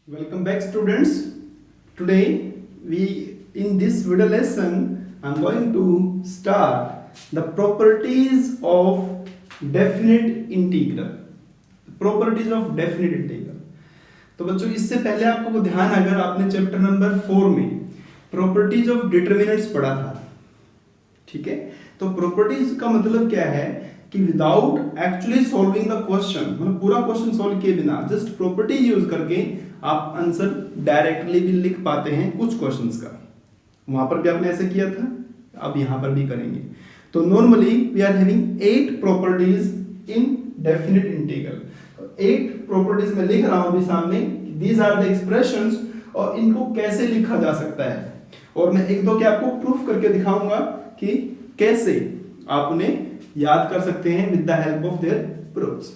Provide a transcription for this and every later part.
Welcome back students. Today in this video lesson I'm going to start the properties of definite integral. Properties of definite integral. तो बच्चों इससे पहले आपको ध्यान अगर आपने चैप्टर नंबर 4 में प्रॉपर्टीज ऑफ डिटरमिनेंट्स पढ़ा था, ठीक है, तो प्रॉपर्टीज का मतलब क्या है कि without actually solving the question, मतलब पूरा क्वेश्चन सॉल्व किए बिना जस्ट प्रॉपर्टीज यूज करके आप आंसर डायरेक्टली भी लिख पाते हैं कुछ क्वेश्चंस का। वहां पर भी आपने ऐसे किया था, अब यहां पर भी करेंगे। तो normally we are having 8 properties in definite integral. 8 properties में लिख रहा हूं अभी सामने, दीज आर द एक्सप्रेशंस, और इनको कैसे लिखा जा सकता है, और मैं एक दो के आपको प्रूफ करके दिखाऊंगा कि कैसे आप उन्हें याद कर सकते हैं with the help of their proofs,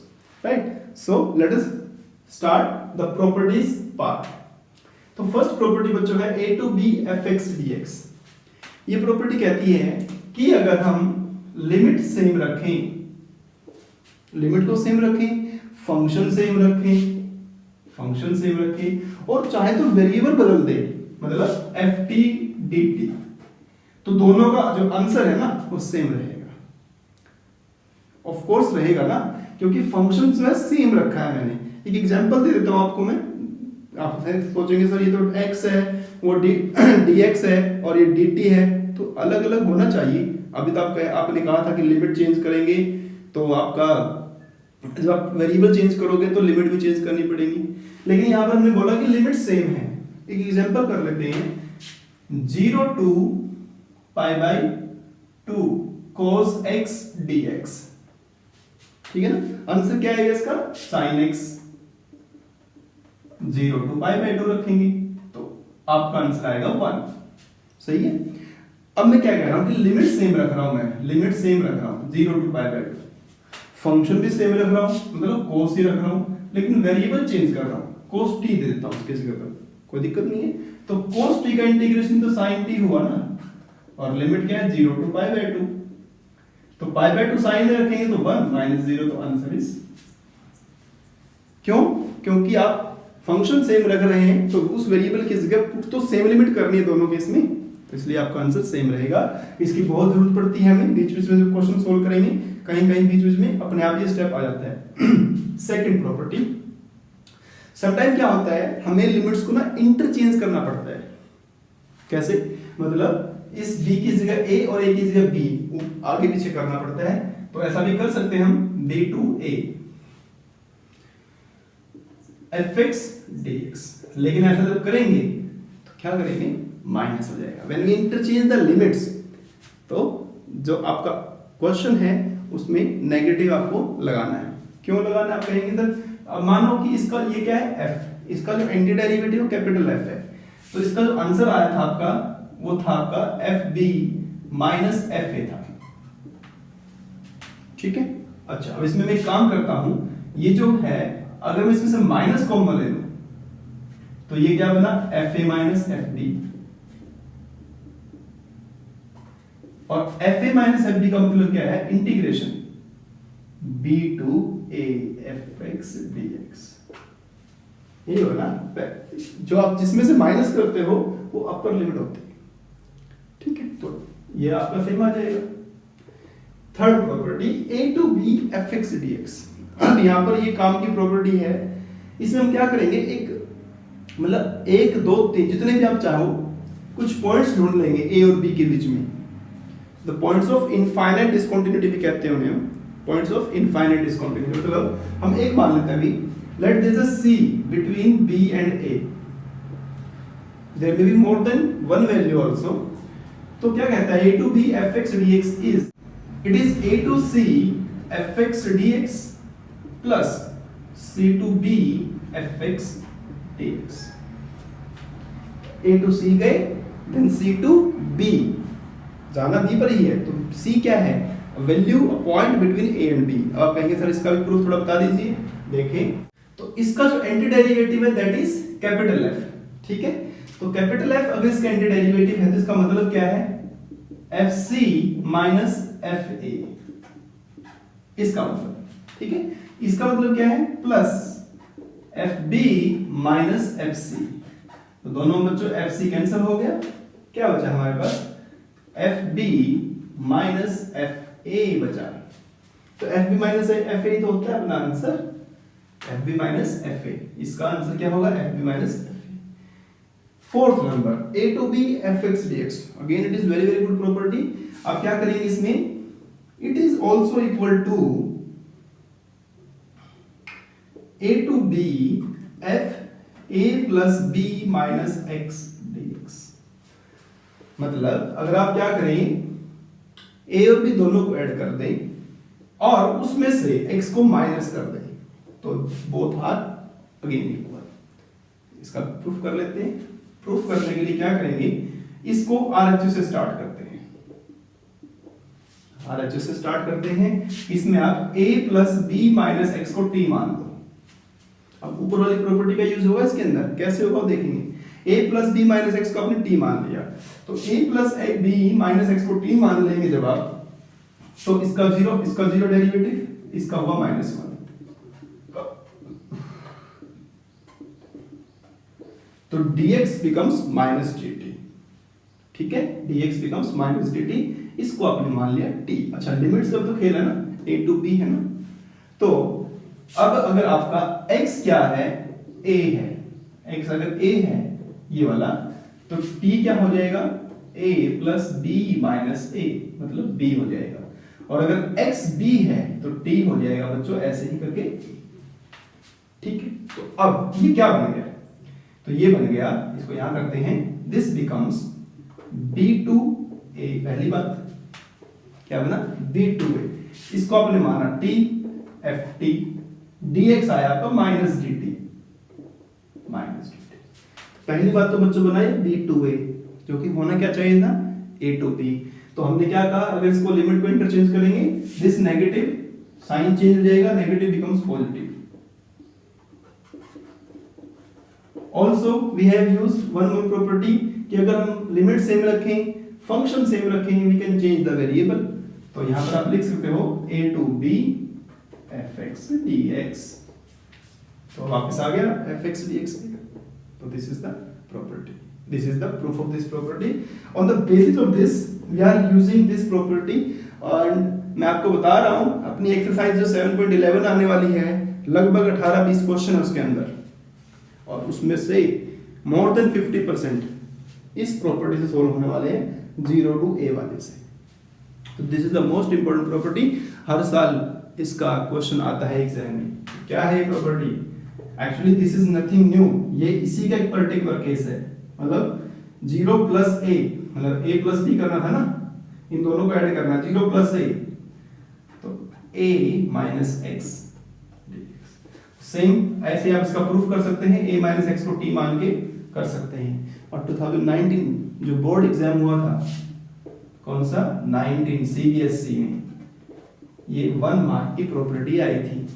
right. So let us start the properties part. तो फर्स्ट प्रॉपर्टी बच्चों है a to b fx dx। ये प्रॉपर्टी कहती है कि अगर हम लिमिट सेम रखें, लिमिट को सेम रखें, फंक्शन सेम रखें, और चाहे तो वेरिएबल बदल दे, मतलब ft dt, तो दोनों का जो आंसर है ना वो सेम रहेगा। ऑफ कोर्स रहेगा ना, क्योंकि फंक्शन जो है सेम रखा है मैंने। एक एग्जांपल दे देता हूं आपको मैं, आप सोचेंगे सर ये तो x है, वो dx है और ये dt है, तो अलग अलग होना चाहिए। अभी तो आपने कहा था कि लिमिट चेंज करेंगे तो आपका जब आप वेरिएबल चेंज करोगे तो लिमिट भी चेंज करनी पड़ेगी, लेकिन यहाँ पर हमने बोला कि लिमिट सेम है। एक एग्जांपल कर लेते हैं, 0 to π/2 cos x dx, ठीक है ना। आंसर क्या है इसका, sin x। 0 to π/2 रखेंगे तो आपका आंसर आएगा 1, सही है। अब मैं क्या कह रहा हूं कि लिमिट सेम रख रहा हूं, मैं लिमिट सेम रख रहा हूं 0 to π/2, फंक्शन भी सेम रख रहा हूं, मतलब cos ही रख रहा हूं, लेकिन वेरिएबल चेंज कर रहा हूं, cos t दे देता हूं उसके जगह, कोई दिक्कत नहीं है। तो cos t का इंटीग्रेशन तो sin t हुआ ना, और लिमिट क्या है 0 to π/2, तो π/2 साइन में रखेंगे तो 1 -0, तो आंसर इज, क्यों, क्योंकि आप फंक्शन सेम रख रहे हैं तो उस वेरिएबल की जगह तो सेम लिमिट करनी है दोनों केस में, तो इसलिए आपका आंसर सेम रहेगा। इसकी बहुत जरूरत पड़ती है हमें, बीच बीच में जब क्वेश्चन सोल्व करेंगे कहीं कहीं बीच बीच में अपने आप ये स्टेप आ जाता है। सेकंड प्रॉपर्टी, समटाइम क्या होता है हमें लिमिट्स को ना इंटरचेंज करना पड़ता है। कैसे, मतलब इस b की जगह a और a की जगह b आगे पीछे करना पड़ता है, तो ऐसा भी कर सकते हैं हम, b to a fx dx, लेकिन ऐसा जब करेंगे तो क्या करेंगे, माइनस हो जाएगा। When we interchange the limits, तो जो आपका क्वेश्चन है उसमें नेगेटिव आपको लगाना है। क्यों लगाना है आप कहेंगे सर, अब मानो कि इसका ये क्या है f, इसका जो एंटी डेरिवेटिव कैपिटल f है, तो इसका जो आंसर आया था आपका वो था आपका fb माइनस fa था, ठीक है। अच्छा, अब इसमें मैं एक काम करता हूं, ये जो है अगर मैं इसमें से माइनस कॉमन ले लूं तो ये क्या बना, fa माइनस fb, और fa माइनस fb का मतलब क्या है, integration b to a fx dx। ये हो ना, जो आप जिसमें से माइनस करते हो वो अपर लिमिट होती है, ठीक है, तो ये आपका सेम आ जाएगा। Third property a to b fx dx। अब यहां पर ये काम की प्रॉपर्टी है, इसमें हम क्या करेंगे, एक मतलब 1 2 3 जितने भी आप चाहो कुछ पॉइंट्स ढूंढ लेंगे a और b के बीच में, the points of infinite discontinuity भी कहते हैं उन्हें हम, पॉइंट्स ऑफ इनफाइनाइट डिसकंटिन्यूटी। मतलब हम एक मान लेते हैं अभी, let there is a c between b and a, there may be more than one value also. तो क्या कहता है, a to b fx dx is, it is a to c fx dx plus c to b fx dx। a to c गए, then c to b, जाना b पर ही है, तो c क्या है, value point between a and b। अब आप कहेंगे सर इसका भी प्रूफ थोड़ा बता दीजिए। देखें, तो इसका जो एंटी डेरिवेटिव है दैट इज कैपिटल f, ठीक है। तो कैपिटल f अगर इसका एंटी डेरिवेटिव है तो इसका मतलब क्या है, fc माइनस fa, इसका मतलब, ठीक है। इसका मतलब क्या है, plus F B minus F C. तो दोनों बच्चों एफ सी कैंसिल हो गया, क्या बचा हमारे पास F B minus F A बचा। तो F B minus F A तो होता है अपना answer F B minus F A. इसका आंसर क्या होगा F B minus F A. Fourth number A to B F X D X. Again it is very very good property. आप क्या करेंगे इसमें, it is also equal to A to B F A plus B minus x D x. मतलब अगर आप क्या करें ए और बी दोनों को ऐड कर दें और उसमें से x को माइनस कर दें तो बोथ आर अगेन इक्वल। इसका प्रूफ कर लेते हैं। प्रूफ करने के लिए क्या करेंगे, इसको RHS से स्टार्ट करते हैं। RHS से स्टार्ट करते हैं। इसमें आप a plus B minus X को t मान लो। अब ऊपर वाली प्रॉपर्टी का यूज होगा इसके अंदर, कैसे होगा देखेंगे। a plus B minus X को आपने t मान लिया, तो a plus B minus X को t मान लेंगे जब आप, तो इसका जीरो डेरिवेटिव, इसका हुआ -1। तो dx becomes -dt। ठीक है, dx becomes -dt। इसको आपने मान लिया t। अच्छा लिमिट्स का तो खेल है ना, a टू b है ना। तो अब अगर आपका x क्या है, a है, x अगर a है ये वाला, तो t क्या हो जाएगा a plus b minus a, मतलब b हो जाएगा। और अगर x b है तो t हो जाएगा बच्चों ऐसे ही करके। ठीक है, तो अब ये क्या बन गया, तो ये बन गया, इसको यहां करते हैं, दिस बिकम्स b2a। पहली बात क्या बना b2a। इसको आपने माना t ft, dx आया आपका -dt। पहली बात तो बच्चों बनाई b2a, जो कि होना क्या चाहिए था a to b। तो हमने क्या कहा, अगर इसको लिमिट को इंटरचेंज करेंगे, दिस नेगेटिव साइन चेंज हो जाएगा, negative becomes positive. Also we have used one more property कि अगर हम लिमिट सेम रखें, फंक्शन सेम रखें, we can change the variable. तो यहां पर आप लिख सकते हो a to b fx dx। तो वापस आ गया fx dx। तो this is the property, this is the proof of this property. On the basis of this we are using this property. और मैं आपको बता रहा हूं अपनी एक्सरसाइज जो 7.11 आने वाली है, लगभग 18-20 क्वेश्चन है उसके अंदर, और उसमें से मोर देन 50% इस प्रॉपर्टी से सोल्व होने वाले हैं, 0 to a वाले से। तो this is the most important property. हर साल इसका क्वेश्चन आता है एग्जाम में। क्या है property, actually this is nothing new, ये इसी का एक पर्टिकुलर केस है। मतलब 0 प्लस a, मतलब a प्लस b करना था ना, इन दोनों को ऐड करना, 0 प्लस a, तो a माइनस एक्स। सेम ऐसे आप इसका प्रूफ कर सकते हैं, a माइनस एक्स को t मान के कर सकते हैं। और 2019 जो बोर्ड एग्जाम हुआ था, कौन सा 19 CBSE में, ये 1 मार्क की प्रॉपर्टी आई थी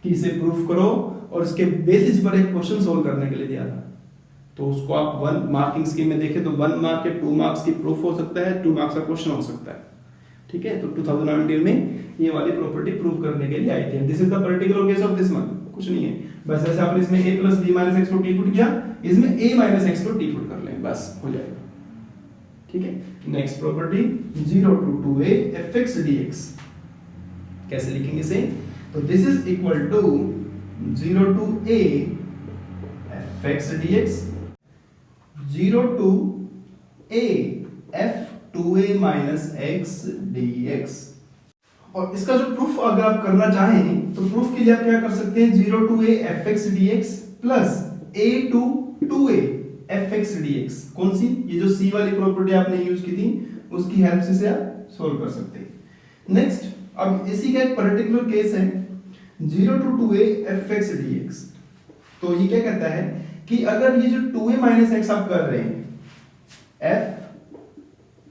कि इसे प्रूफ करो, और इसके बेसिस पर एक क्वेश्चन सोल्व करने के लिए दिया था। तो उसको आप 1 मार्किंग स्कीम में देखें तो 1 मार्क या 2 मार्क्स की प्रूफ हो सकता है, 2 मार्क्स का क्वेश्चन हो सकता है। ठीक है, तो 2019 में ये वाली प्रॉपर्टी प्रूव करने के लिए आई थी। This is the particular case of this one, कुछ नहीं है, बस ऐसे आपने इसमें a plus B minus X को t पुट किया, इसमें a माइनस एक्स को t पुट कर लें, बस हो जाएगा। ठीक है, next property 0 to 2a fx dx। कैसे लिखेंगे इसे, तो this is equal to 0 to a fx dx, 0 to a f2a minus x dx। और इसका जो प्रूफ अगर आप करना चाहें तो प्रूफ के लिए आप क्या कर सकते हैं, 0 to a fx dx plus a to 2a fx dx। कौन सी, ये जो c वाली प्रॉपर्टी आपने यूज की थी उसकी हेल्प से आप सोल्व कर सकते हैं। नेक्स्ट, अब इसी का एक पर्टिकुलर केस है 0 to 2a fx dx। तो ये क्या कहता है कि अगर ये जो 2a माइनस एक्स आप कर रहे हैं, f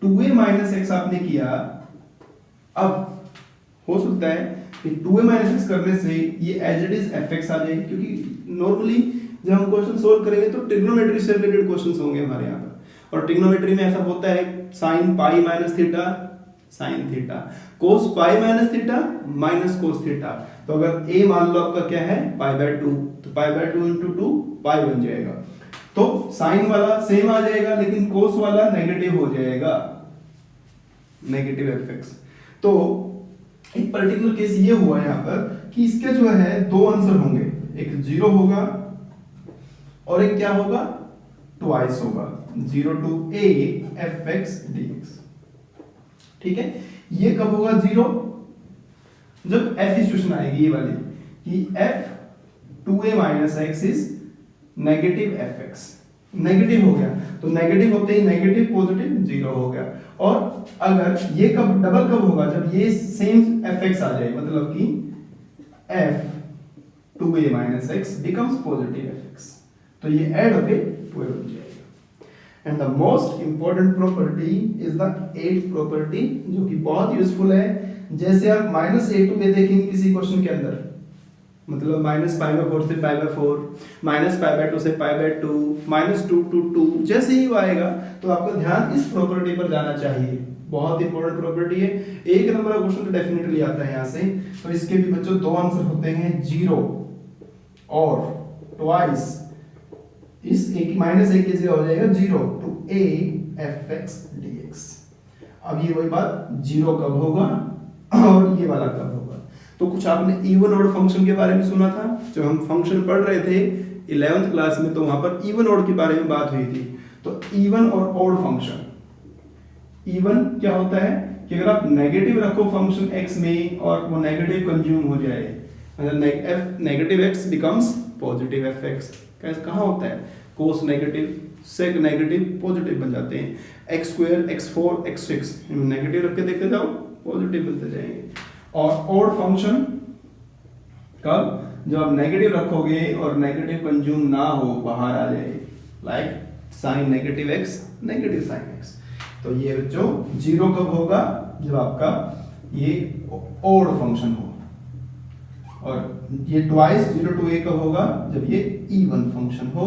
2a माइनस एक्स आपने किया, अब हो सकता है कि 2a माइनस एक्स करने से ये एज इट इज fx आ जाए, क्योंकि नॉर्मली जब हम क्वेश्चन सोल्व करेंगे तो ट्रिग्नोमेट्री से रिलेटेड क्वेश्चंस होंगे हमारे यहाँ पर, और ट्रिग्नोमेट्री में ऐसा होता है sine pi minus theta sine theta, cos pi minus theta minus cos theta. तो अगर a मान लो आपका क्या है π/2, तो π/2 इंटू 2 पाई बन जाएगा। तो साइन वाला सेम आ जाएगा लेकिन कोस वाला नेगेटिव हो जाएगा, नेगेटिव fx। तो एक पर्टिकुलर केस ये हुआ यहाँ पर कि इसके जो है दो आंसर होंगे, एक 0 होगा और एक क्या होगा ट्वाइस होगा, 0 to a fx dx। ठीक है, ये कब होगा 0? जब f सिचुएशन आएगी ये वाली कि f 2a minus x is negative fx, negative हो गया तो नेगेटिव होते ही नेगेटिव पॉजिटिव 0 हो गया। और अगर ये कब डबल कब होगा? जब ये सेम fx आ जाए, मतलब कि f 2a minus x becomes positive fx, तो ये ऐड होके 12 बन जाएगा। And the most important property is the 8th property, जो कि बहुत यूजफुल है। जैसे आप -a to a देखेंगे किसी क्वेश्चन के अंदर, मतलब -π/4 से π/4, -π/2 से π/2, -2 to 2, जैसे ही वो आएगा तो आपका ध्यान इस प्रॉपर्टी पर जाना चाहिए। बहुत इंपॉर्टेंट प्रॉपर्टी है, एक नंबर का क्वेश्चन तो डेफिनेटली आता है यहाँ से। तो इसके भी बच्चों दो आंसर होते हैं, 0 और ट्वाइस। इस a की -a की जगह हो जाएगा 0 to a fx dx। अब ये वही बात, 0 कब होगा और ये वाला कब होगा। तो कुछ आपने इवन ऑड फंक्शन के बारे में सुना था, जब हम फंक्शन पढ़ रहे थे 11th क्लास में, तो वहां पर इवन ऑड के बारे में बात हुई थी। तो इवन और ऑड फंक्शन, इवन क्या होता है कि अगर आप नेगेटिव रखो फंक्शन x में और वो नेगेटिव कंज्यूम हो जाए, मतलब negative x becomes positive fx। कहाँ होता है? कोस नेगेटिव सेक नेगेटिव पॉजिटिव बन जाते हैं, x2 x4 x6 नेगेटिव रख के देखते जाओ पॉजिटिव बनते जाएंगे। और ऑड फंक्शन कब? जब आप नेगेटिव रखोगे और नेगेटिव कंज्यूम ना हो, बाहर आ जाए, like sine negative x negative sine x। तो ये जो 0 कब होगा? जब आपका ये ऑड फंक्शन हो। और ये ट्वाइस 0 to a कब होगा? जब ये इवन फंक्शन हो।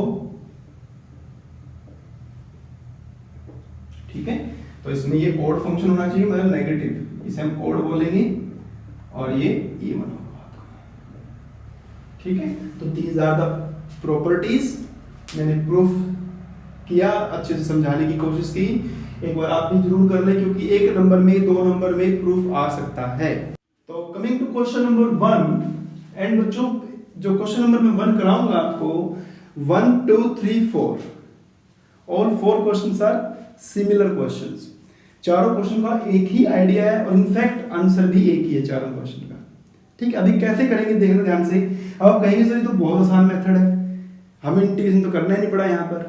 ठीक है, तो इसमें ये ऑड फंक्शन होना चाहिए, मतलब नेगेटिव, इसे हम ऑड बोलेंगे, और ये इवन होगा। ठीक है, तो दीज आर द प्रॉपर्टीज। मैंने प्रूफ किया, अच्छे से समझाने की कोशिश की। एक बार आप भी जरूर कर लें, क्योंकि एक नंबर में, दो नंबर में प्रूफ आ सकता है। तो coming to question number 1, and बच्चों जो क्वेश्चन नंबर में 1 कराऊंगा आपको, 1 2 3 4, all 4 questions are similar questions. चारों क्वेश्चन का एक ही आइडिया है और इनफैक्ट आंसर भी एक ही है चारों क्वेश्चन का। ठीक है, अभी कैसे करेंगे देखना ध्यान से। अब आप कहेंगे सर ये तो बहुत आसान मेथड है, हमें इंटीग्रेशन तो करना ही नहीं पड़ा यहाँ पर।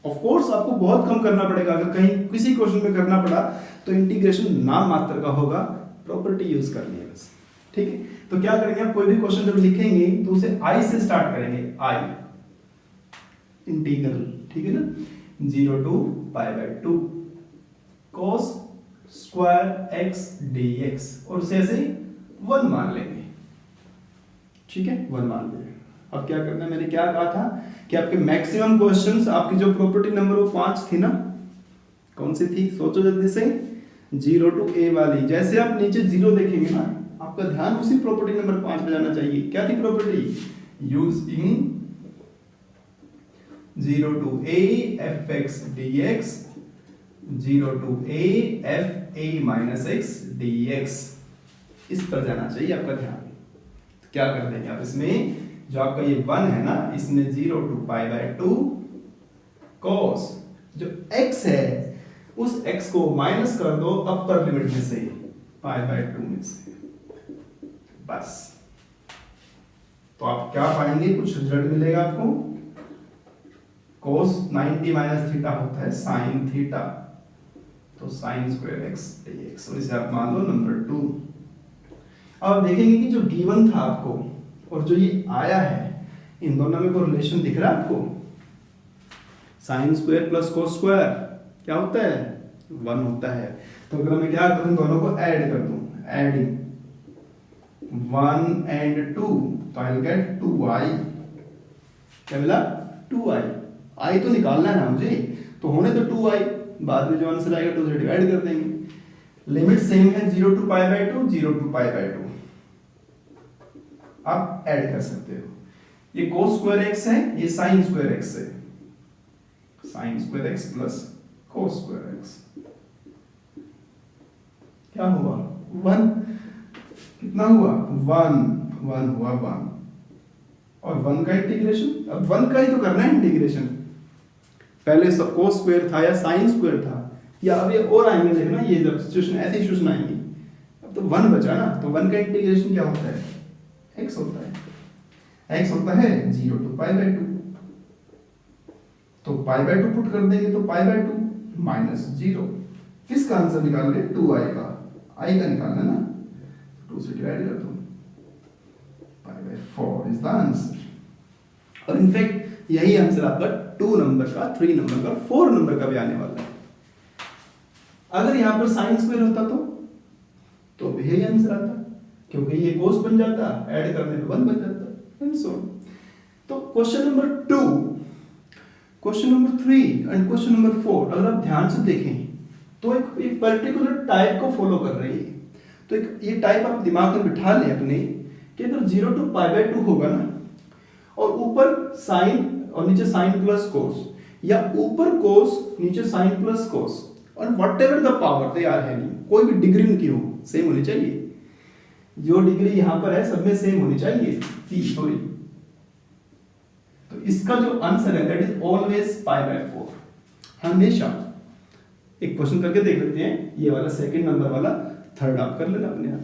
ऑफ कोर्स आपको बहुत कम करना पड़ेगा, अगर कहीं किसी क्वेश्चन में करना पड़ा तो इंटीग्रेशन नाम मात्र का होगा, प्रॉपर्टी यूज करनी है बस। ठीक है, तो क्या करेंगे, आप कोई भी क्वेश्चन जब लिखेंगे तो उसे आई से स्टार्ट करेंगे, आई इंटीग्रल। ठीक है ना, 0 to π/2 cos square x dx, और उसे ऐसे 1 मान लेंगे। ठीक है, 1 मान लेंगे। अब क्या करना है, मैंने क्या कहा था कि आपके मैक्सिमम क्वेश्चंस, आपकी जो प्रॉपर्टी नंबर वो 5 थी ना, कौन सी थी? सोचो जल्दी से, 0 to a वाली। जैसे आप नीचे 0 देखेंगे ना, आपका ध्यान उसी प्रॉपर्टी नंबर 5 पे जाना चाहिए। क्या थी property? Using 0 to a fx dx, 0 to a f a minus x dx, इस पर जाना चाहिए आपका ध्यान। तो क्या कर देंगे आप इसमें, जो आपका ये 1 है ना, इसमें 0 to π/2 cos जो x है उस x को माइनस कर दो अपर लिमिट में से, π/2 में से, बस। तो आप क्या पाएंगे, कुछ रिजल्ट मिलेगा आपको। cos 90 माइनस थीटा होता है sin थीटा, तो sin स्क्वायर x dx, और इसे आप मान लो नंबर 2। अब देखेंगे कि जो गिवन था आपको और जो ये आया है, इन दोनों में कोई रिलेशन दिख रहा है आपको? sin square plus cos square क्या होता है? 1 होता है। तो अगर मैं क्या करूं, दोनों को ऐड कर दूं, एडिंग 1 and 2, तो आई विल गेट 2i। क्या मिला? 2i। i तो निकालना है ना मुझे, तो होने तो 2i, बाद में जो आंसर आएगा 2 से डिवाइड कर देंगे। लिमिट सेम है 0 to pi by 2, 0 to pi by 2। आप ऐड कर सकते हो, ये कोस स्क्वायर एक्स है, ये साइन स्क्वायर एक्स है, sine square x plus cos square x, क्या हुआ 1, कितना हुआ 1, 1 हुआ 1, और 1 का इंटीग्रेशन, अब 1 का ही तो करना है इंटीग्रेशन, पहले कोस स्क्वायर था या साइन स्क्वायर था, या अब ये और आएंगे देखना, ये जब सिचुएशन ऐसी सिचुएशन आएंगी, अब तो 1 बचा ना, तो 1 का इंटीग्रेशन क्या होता है, x होता है, x होता है 0 टू पाई बाय 2, तो पाई बाय 2 पुट कर देंगे तो पाई बाय 2 माइनस 0, किसका आंसर निकाल रहे 2i का, i का निकालना ना, 2 से डिवाइड कर दो, pi by 4 is the answer. और इनफैक्ट यही आंसर आपका 2 नंबर का, 3 नंबर का, 4 नंबर का भी आने वाला है। अगर यहां पर साइन स्क्वायर होता तो भी यही आंसर आता, क्योंकि ये कोस बन जाता, ऐड करने पे 1 बन जाता, एंड सो। तो question number 2, question number 3 and question number 4 अगर आप ध्यान से देखें तो एक पर्टिकुलर टाइप को फॉलो कर रही है। तो ये टाइप आप दिमाग में बिठा लें अपने कि अगर 0 टू पाई बाय 2 होगा ना, और ऊपर साइन और नीचे साइन प्लस कोस, या ऊपर कोस नीचे साइन प्लस कोस, और whatever the power they are having, कोई भी डिग्री उनकी हो सेम होनी चाहिए, जो डिग्री यहां पर है सब में सेम होनी चाहिए, सॉरी, तो इसका जो आंसर है that is always pi by 4, हमेशा। एक क्वेश्चन करके देख लेते हैं, ये वाला सेकंड नंबर वाला, थर्ड आप कर लेना अपने आप,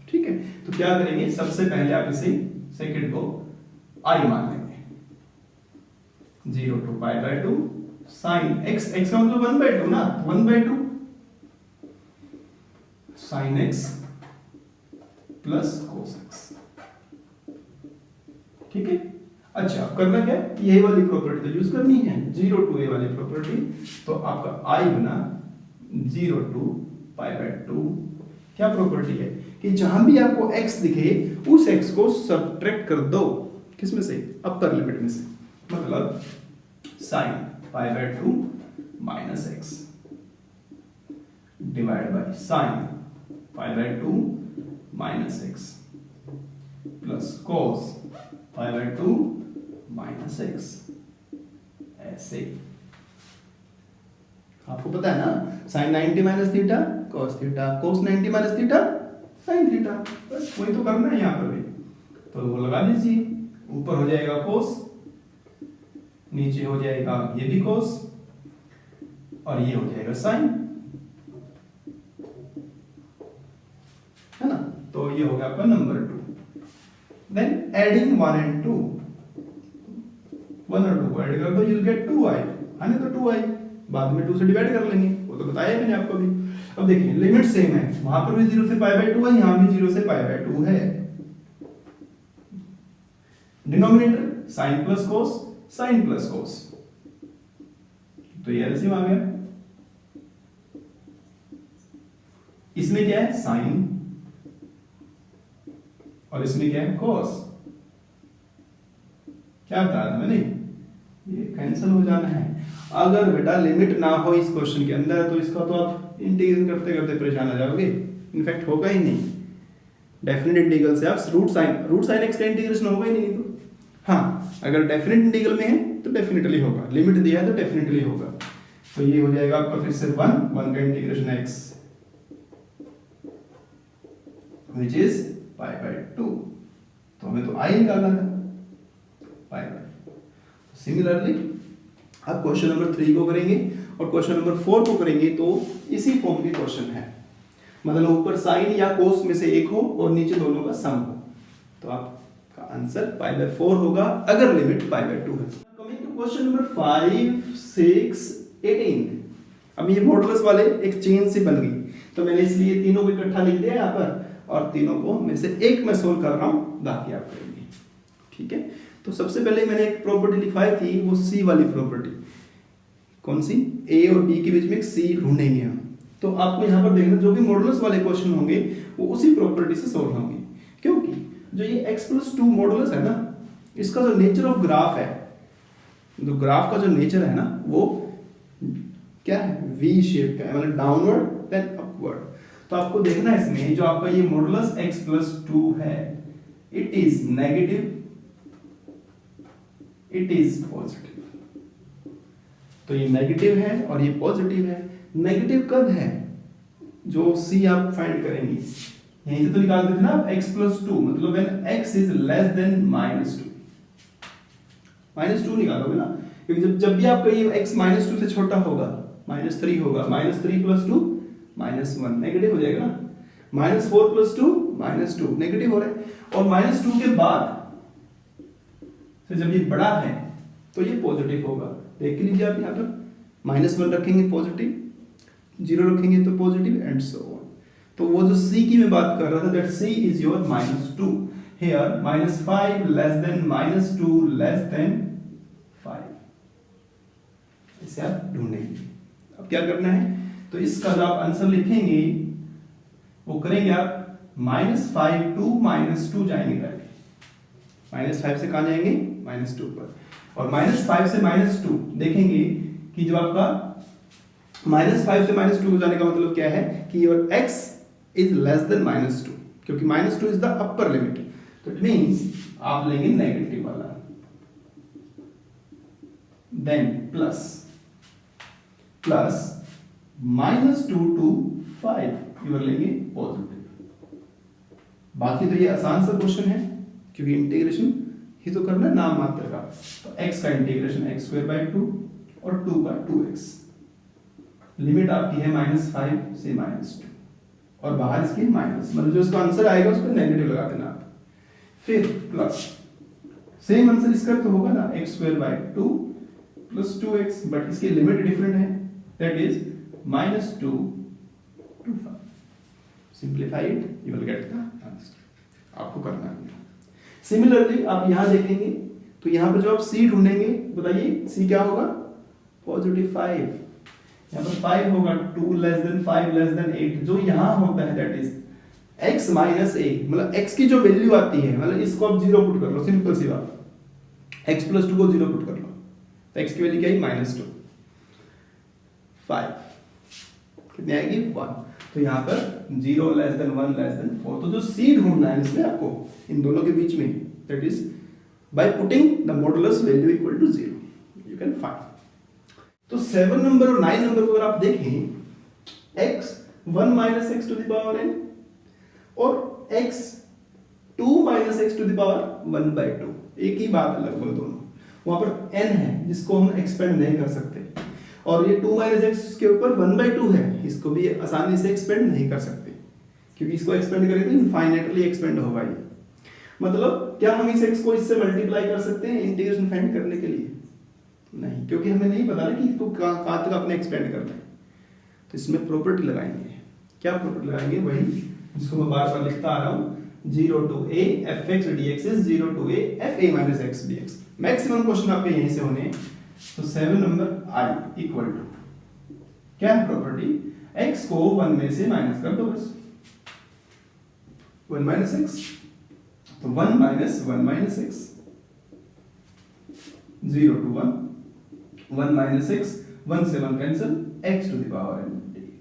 ठीक है। तो क्या करेंगे, सबसे पहले आप इसे सेकंड को आई मान लेंगे, 0 to pi by 2 sine x, x का मतलब 1 बाय 2 ना, 1 by 2 sine x plus cos x, ठीक है। अच्छा, करना क्या है, यही वाली प्रॉपर्टी तो यूज करनी है, 0 टू a वाली प्रॉपर्टी, तो आपका i बना 0 टू पाई बाय 2, क्या प्रॉपर्टी है कि जहां भी आपको x दिखे उस x को सब्ट्रैक्ट कर दो, किसमें से, अपर लिमिट में से, मतलब sine pi by 2 minus x divide by sine pi by 2 minus x plus cos pi by 2 minus x, ऐसे। आपको पता है ना, साइन 90 माइनस थीटा cos थीटा, cos 90 minus theta sine theta, बस वही तो करना है यहां पर भी, तो वो लगा दीजिए, ऊपर हो जाएगा cos, नीचे हो जाएगा ये भी cos, और ये हो जाएगा साइन, है ना। तो ये हो गया आपका नंबर 2। देन एडिंग 1 एंड 2, 1 और 2 को ऐड कर दो, यू विल गेट 2i, आने तो 2i, बाद में 2 से डिवाइड कर लेंगे, वो तो बताया मैंने आपको भी। अब देखिए लिमिट सेम है, वहां पर भी 0 से पाई बाय 2 है, यहां भी 0 से पाई बाय 2 है, denominator sine plus cos, sine plus cos, तो ये एलसीएम आ गया। इसमें क्या है साइन, और इसमें क्या है cos, क्या बताया था मैंने, ये कैंसिल हो जाना है। अगर बेटा लिमिट ना हो इस क्वेश्चन के अंदर तो इसका तो आप इंटीग्रेशन करते करते परेशान हो जाओगे, इनफैक्ट होगा ही नहीं, डेफिनेट इंटीग्रल से आप रूट साइन x का इंटीग्रेशन होगा ही नहीं। तो हाँ, अगर डेफिनेट इंटीग्रल में है तो डेफिनेटली होगा, लिमिट दिया है तो डेफिनेटली होगा। तो ये हो जाएगा आपका फिर से 1 का integration x which is pi by 2, तो हमें तो i निकालना है, पाई बाय। सिमिलरली अब क्वेश्चन नंबर 3 को करेंगे और क्वेश्चन नंबर 4 को करेंगे, तो इसी फॉर्म के क्वेश्चन है, मतलब ऊपर साइन या कोस में से एक हो और नीचे दोनों का सम हो, तो आपका आंसर पाई बाय 4 होगा अगर लिमिट पाई बाय 2 है। कमिंग टू क्वेश्चन नंबर 5, 6, 18, अब ये मॉडुलस वाले एक चेन से बन गई, तो मैंने इसलिए तीनों को इकट्ठा लिख दिया यहाँ पर, और तीनों को में से एक मैं सोल्व कर रहा हूं, बाकी आप करेंगे, ठीक है। तो सबसे पहले मैंने एक प्रॉपर्टी लिखवाई थी, वो सी वाली प्रॉपर्टी, कौन सी, ए और बी के बीच में एक सी ढूंढेंगे हम। तो आपको यहाँ पर देखना जो भी मॉडुलस वाले क्वेश्चन होंगे वो उसी प्रॉपर्टी से सोल्व होंगे, क्योंकि जो ये x+2 मॉडुलस है ना, इसका जो नेचर ऑफ ग्राफ है, जो ग्राफ का जो नेचर है ना वो क्या है, वी शेप का है, मतलब डाउनवर्ड देन अपवर्ड। तो आपको देखना है इसमें जो आपका ये मॉडुलस x प्लस 2 है, it is negative, it is positive. तो ये नेगेटिव है और ये पॉजिटिव है। नेगेटिव कब है? जो सी आप फाइंड करेंगे, यहीं से तो निकाल देते ना आप x प्लस 2, मतलब when x is less than -2, -2 निकालोगे ना, क्योंकि जब भी आपका ये x -2 से छोटा होगा, -3 होगा, -3 प्लस 2 -1 नेगेटिव हो जाएगा ना, -4 प्लस 2 -2 नेगेटिव हो रहा है, और -2 के बाद तो जब ये बड़ा है तो ये पॉजिटिव होगा। देख लीजिए आप यहाँ पर -1 रखेंगे पॉजिटिव, 0 रखेंगे तो पॉजिटिव, एंड सो ऑन। तो वो जो c की मैं बात कर रहा था, that c is your -2 here, -5 less than -2 less than 5, इसे आप ढूंढेंगे। अब क्या करना है, तो इसका जो आप आंसर लिखेंगे वो करेंगे आप -5 टू -2 जाएंगे डायरेक्ट, -5 से कहाँ जाएंगे, -2 पर, और -5 से -2 देखेंगे कि जब आपका -5 से -2 जाने का मतलब क्या है कि your x is less than -2, क्योंकि -2 इज द अपर लिमिट, तो इट मींस आप लेंगे नेगेटिव वाला, देन प्लस -2 टू 5 यू लेंगे पॉजिटिव। बाकी तो ये आसान सा क्वेश्चन है, क्योंकि इंटीग्रेशन ही तो करना है नाम मात्र का। तो x का इंटीग्रेशन x²/2 और 2 का 2x, लिमिट आपकी है -5 से -2, और बाहर इसके माइनस, मतलब जो इसका आंसर आएगा उस पर नेगेटिव लगा देना आप। फिर प्लस, सेम आंसर इसका तो होगा ना, x²/2 प्लस 2x, बट इसकी लिमिट डिफरेंट है, that is -2 to 5। Simplified, you will get the answer. आपको करना है। सिमिलरली आप यहां देखेंगे तो यहां पर जो आप c ढूंढेंगे, बताइए c क्या होगा, +5, यहाँ पर 5 होगा, 2 लेस देन 5 लेस देन 8, जो यहाँ होता है that is x minus a, मतलब x की जो वैल्यू आती है, मतलब इसको आप 0 पुट कर लो, सिंपल सी बात, x प्लस 2 को 0 पुट कर लो, तो x की वैल्यू क्या है, -2, 5 कितनी आएगी, 1, तो यहाँ पर 0 लेस देन 1 लेस देन 4, तो जो c ढूंढना है इसमें आपको इन दोनों के बीच में, that is by putting the modulus value equal to 0 you can find. तो 7 नंबर और 9 नंबर को अगर आप देखें, x 1 minus X to the power n और x 2 minus X to the power 1/2, एक ही बात है लगभग दोनों। वहां पर n है जिसको हम एक्सपेंड नहीं कर सकते, और ये 2 माइनस एक्स के ऊपर 1/2 है, इसको भी आसानी से एक्सपेंड नहीं कर सकते, क्योंकि इसको एक्सपेंड करें तो इनफाइनाइटली एक्सपेंड होगा ये। मतलब क्या हम इस x को इससे मल्टीप्लाई कर सकते हैं इंटीग्रेशन फाइंड करने के लिए? नहीं, क्योंकि हमें नहीं पता ना कि इसको कहाँ तक अपने एक्सपेंड करना है। तो इसमें प्रॉपर्टी लगाएंगे। क्या प्रॉपर्टी लगाएंगे? वही जिसको मैं बार बार लिखता आ रहा हूँ, 0 to a fx dx is 0 to a fa minus x dx। Maximum question आपके यहीं से होने हैं। तो 7 नंबर i इक्वल टू क्या है प्रॉपर्टी, x को 1 में से माइनस कर दो बस, 1 माइनस एक्स, तो 1 minus 1 minus X, 0 to 1, 1 minus X, 1 से 1 cancel, x to the power n dx।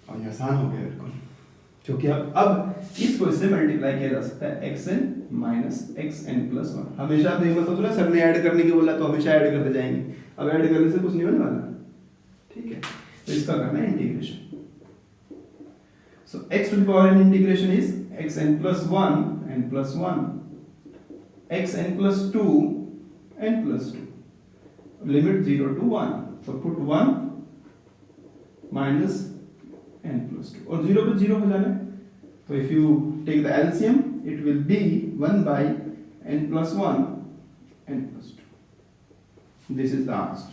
और ये आसान हो गया बिल्कुल, क्योंकि अब इसको इससे मल्टीप्लाई किया जा सकता है, xn माइनस xn प्लस 1। हमेशा आप ये मत सोचो ना सर ने ऐड करने की बोला तो हमेशा ऐड करते जाएंगे, अब ऐड करने से कुछ नहीं होने वाला, ठीक है। तो इसका करना है integration. So x to the power n integration is xn plus 1 n plus 1, xn plus 2 n plus 2, limit 0 to 1, so put 1 minus n plus 2, और 0 पे 0 हो जाना है। तो if you take the LCM it will be 1 by n plus 1 n plus 2. This is the answer.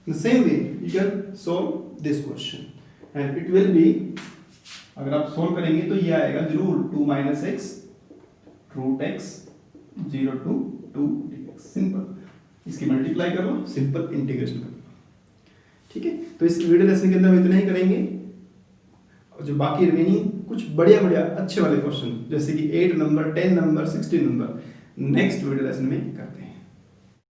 In the same way you can solve this question and it will be, अगर आप solve करेंगे तो ये आएगा जरूर 2 minus x root x 0 to 2 dx। Simple, इसकी multiply कर लो, simple integration कर लो, ठीक है। तो इस वीडियो लेसन के अंदर हम इतना ही करेंगे, और जो बाकी रिमेनिंग कुछ बढ़िया बढ़िया अच्छे वाले क्वेश्चन जैसे कि 8 number, 10 number, 16 number next video lesson में करते हैं।